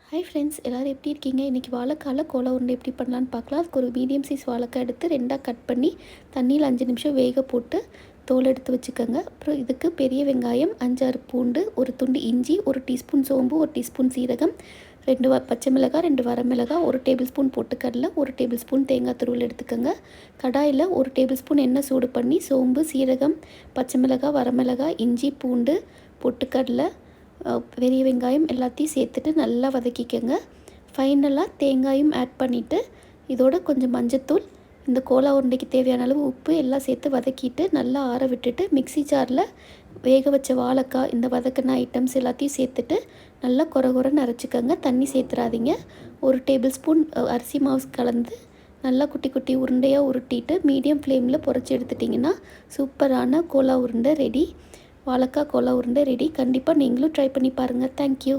Hi friends, எல்லோரும் எப்படி இருக்கீங்க? இன்றைக்கி வாழைக்கால கோலா உருண்டை எப்படி பண்ணலான்னு பார்க்கலாம். அதுக்கு ஒரு மீடியம் சைஸ் வாழைக்காய் எடுத்து ரெண்டாக கட் பண்ணி தண்ணியில் 5 நிமிஷம் வேக போட்டு தோல் எடுத்து வச்சுக்கோங்க. அப்புறம் இதுக்கு பெரிய வெங்காயம், 5-6 பூண்டு, ஒரு துண்டு இஞ்சி, 1 டீஸ்பூன் சோம்பு, 1 டீஸ்பூன் சீரகம், 2 பச்சை மிளகாய், 2 வரமிளகாய், 1 டேபிள் ஸ்பூன் பொட்டுக்கடலை, 1 டேபிள் ஸ்பூன் தேங்காய் துருவல் எடுத்துக்கோங்க. கடாயில் 1 டேபிள் ஸ்பூன் எண்ணெய் சூடு பண்ணி சோம்பு, சீரகம், பச்சை மிளகாய், வரமிளகாய், இஞ்சி, பூண்டு, பொட்டுக்கடலை, பெரிய வெங்காயம் எல்லாத்தையும் சேர்த்துட்டு நல்லா வதக்கிக்கோங்க. ஃபைனலாக தேங்காயும் ஆட் பண்ணிவிட்டு இதோட கொஞ்சம் மஞ்சத்தூள், இந்த கோலா உருண்டைக்கு தேவையான அளவு உப்பு எல்லாம் சேர்த்து வதக்கிட்டு நல்லா ஆற விட்டுட்டு மிக்ஸி ஜாரில் வேக வச்ச வாழைக்காய், இந்த வதக்கின ஐட்டம்ஸ் எல்லாத்தையும் சேர்த்துட்டு நல்லா கொரகொரன்னு அரைச்சிக்கோங்க. தண்ணி சேர்த்துறாதீங்க. 1 டேபிள் ஸ்பூன் அரிசி மாவு கலந்து நல்லா குட்டி குட்டி உருண்டையாக உருட்டிட்டு மீடியம் ஃப்ளேமில் பொரிச்சு எடுத்துட்டிங்கன்னா சூப்பரான கோலா உருண்டை ரெடி. வாழைக்காய் கோலா உருண்டை ரெடி. கண்டிப்பாக நீங்களும் ட்ரை பண்ணி பாருங்கள். தேங்க்யூ.